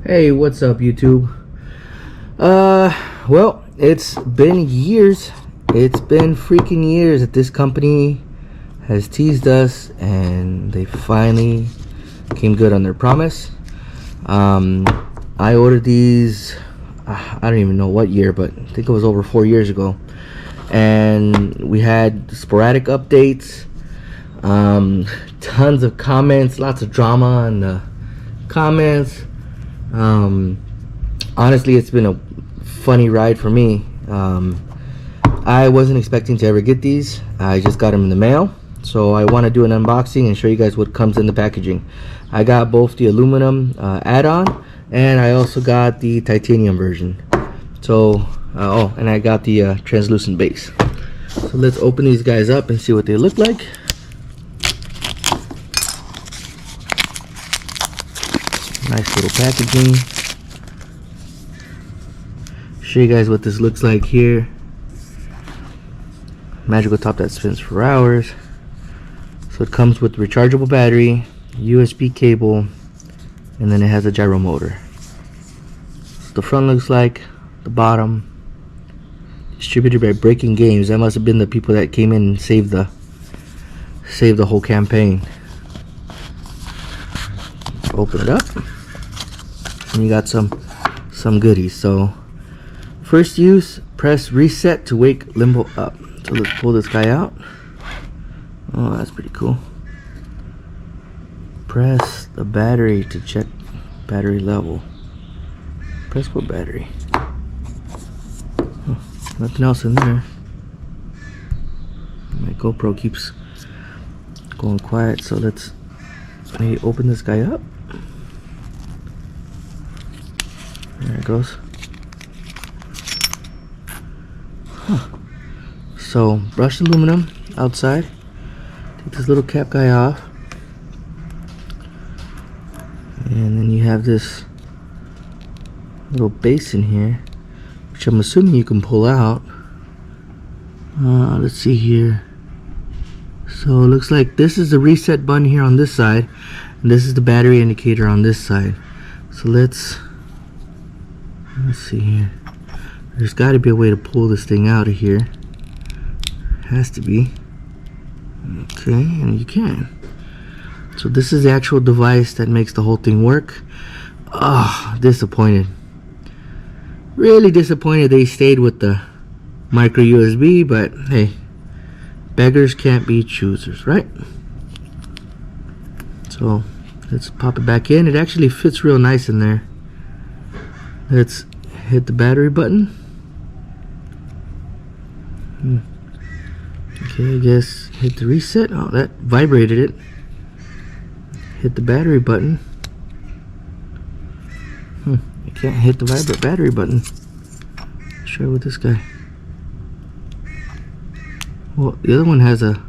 Hey, what's up, YouTube? Well, it's been years. It's been freaking years that this company has teased us, and they finally came good on their promise. I ordered these, I don't even know what year, but I think it was over 4 years ago. And we had sporadic updates, tons of comments, lots of drama in the comments. Honestly, it's been a funny ride for me. I wasn't expecting to ever get these. I just got them in the mail, so I want to do an unboxing and show you guys what comes in the packaging. I got both the aluminum add-on, and I also got the titanium version. So oh, and I got the translucent base. So let's open these guys up and see what they look like. Nice little packaging. Show you guys what this looks like here. Magical top that spins for hours. So it comes with rechargeable battery, USB cable, and then it has a gyro motor. So the front looks like, the bottom. Distributed by Breaking Games. That must have been the people that came in and saved the whole campaign. Open it up. And you got some goodies. So first use, press reset to wake Limbo up. So let's pull this guy out. Oh, that's pretty cool. Press the battery to check battery level. Press what battery? Oh, nothing else in there. My GoPro keeps going quiet, so let's maybe open this guy up. There it goes. Huh. So brushed aluminum outside. Take this little cap guy off, and then you have this little base in here, which I'm assuming you can pull out. Let's see here. So it looks like this is the reset button here on this side, and this is the battery indicator on this side. So let's see here. There's got to be a way to pull this thing out of here. Has to be. Okay, and you can. So this is the actual device that makes the whole thing work. Ah, disappointed. Really disappointed they stayed with the micro USB, but hey, beggars can't be choosers, right? So let's pop it back in. It actually fits real nice in there. Let's hit the battery button. Okay, I guess hit the reset. Oh, that vibrated it. Hit the battery button. I can't hit the battery button. Let's try with this guy. Well, the other one has a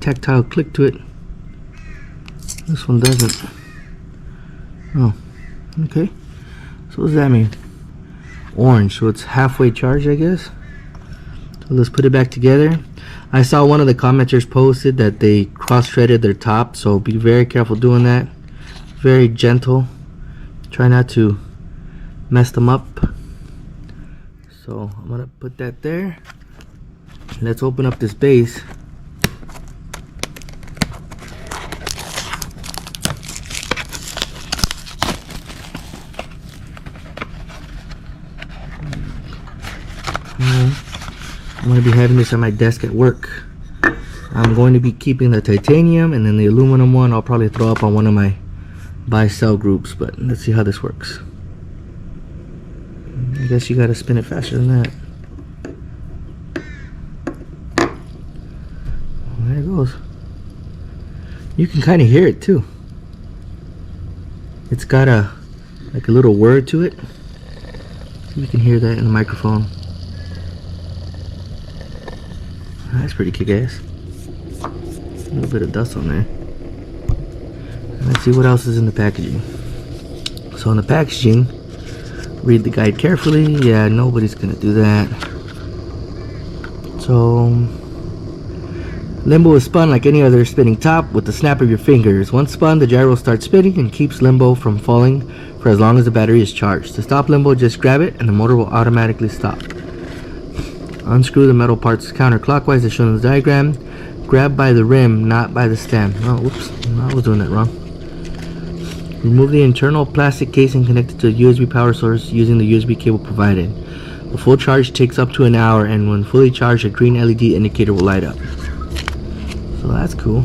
tactile click to it. This one doesn't. Oh, okay. So what does that mean? Orange, so it's halfway charged, I guess. So let's put it back together. I saw one of the commenters posted that they cross-threaded their top, so be very careful doing that. Very gentle. Try not to mess them up. So I'm gonna put that there. Let's open up this base. I'm going to be having this on my desk at work. I'm going to be keeping the titanium, and then the aluminum one I'll probably throw up on one of my buy-sell groups, but let's see how this works. I guess you got to spin it faster than that. There it goes. You can kind of hear it too. It's got a little word to it. You can hear that in the microphone. That's pretty kick-ass. A little bit of dust on there. Let's see what else is in the packaging. So in the packaging, read the guide carefully. Yeah, nobody's gonna do that. So Limbo is spun like any other spinning top with the snap of your fingers. Once spun, the gyro starts spinning and keeps Limbo from falling for as long as the battery is charged. To stop Limbo, just grab it and the motor will automatically stop. Unscrew the metal parts counterclockwise as shown in the diagram. Grab by the rim, not by the stem. Oh, whoops, I was doing that wrong. Remove the internal plastic casing connected to a USB power source using the USB cable provided. The full charge takes up to an hour, and when fully charged, a green LED indicator will light up. So that's cool.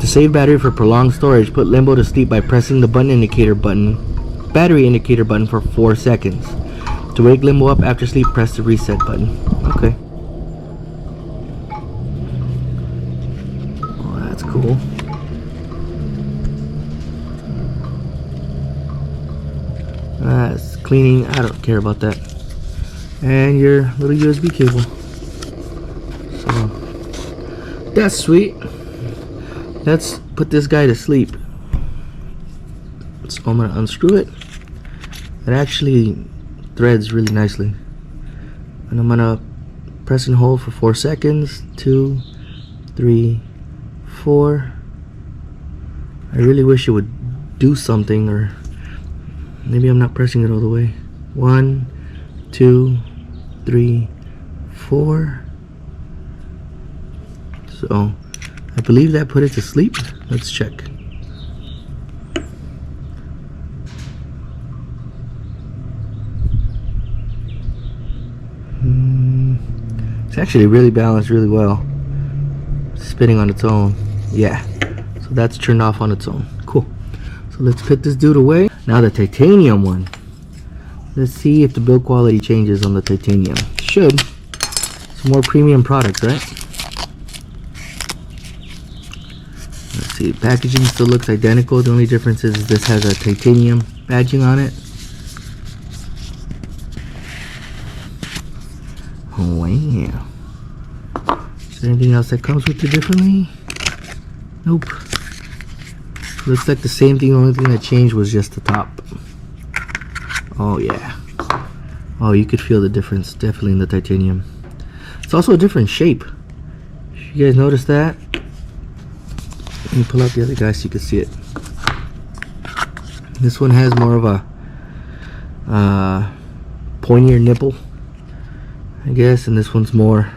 To save battery for prolonged storage, put Limbo to sleep by pressing the battery indicator button for 4 seconds. To wake Limbo up after sleep, press the reset button. Okay. Oh, that's cool. That's cleaning. I don't care about that. And your little USB cable. So that's sweet. Let's put this guy to sleep. So I'm gonna unscrew it. It actually threads really nicely. And I'm gonna press and hold for 4 seconds. 2, 3, 4. I really wish it would do something, or maybe I'm not pressing it all the way. 1, 2, 3, 4. So I believe that put it to sleep. Let's check. It's actually really balanced really well. Spinning on its own. Yeah. So that's turned off on its own. Cool. So let's put this dude away. Now the titanium one. Let's see if the build quality changes on the titanium. Should. Some more premium products, right? Let's see. Packaging still looks identical. The only difference is this has a titanium badging on it. Oh yeah. Is there anything else that comes with it differently? Nope. Looks like the same thing. The only thing that changed was just the top. Oh yeah. Oh, you could feel the difference definitely in the titanium. It's also a different shape. You guys notice that? Let me pull out the other guy so you can see it. This one has more of a pointier nipple, I guess, and this one's more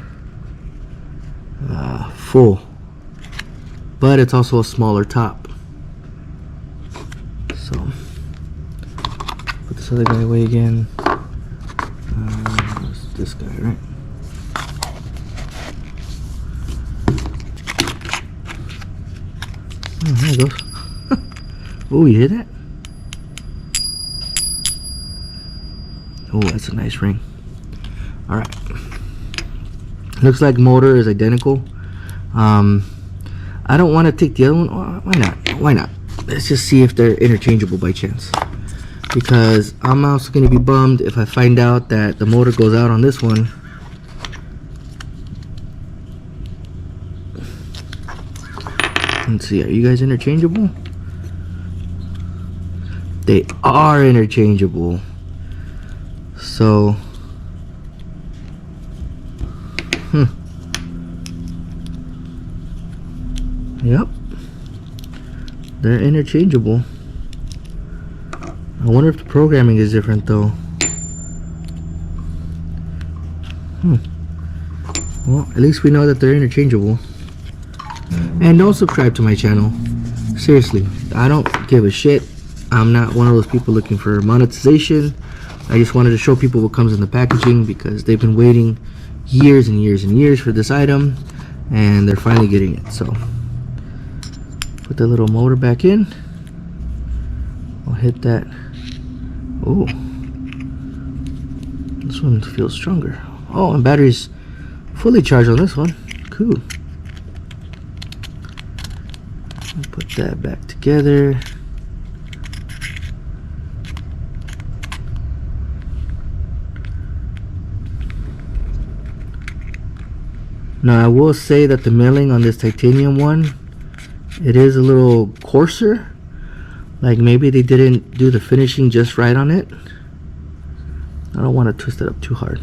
full, but it's also a smaller top. So put this other guy away again. This guy, right? Oh, there it goes. Oh, you hear that? Oh, that's a nice ring. Alright. Looks like motor is identical. I don't want to take the other one. Oh, why not? Why not? Let's just see if they're interchangeable by chance. Because I'm also going to be bummed if I find out that the motor goes out on this one. Let's see, are you guys interchangeable? They are interchangeable. So, yep, they're interchangeable. I wonder if the programming is different though. Well, at least we know that they're interchangeable. And don't subscribe to my channel. Seriously, I don't give a shit. I'm not one of those people looking for monetization. I just wanted to show people what comes in the packaging because they've been waiting years and years and years for this item, and they're finally getting it. So put the little motor back in. I'll hit that. Oh, this one feels stronger. Oh, and battery's fully charged on this one. Cool. I'll put that back together. Now I will say that the milling on this titanium one, it is a little coarser. Like maybe they didn't do the finishing just right on it. I don't want to twist it up too hard.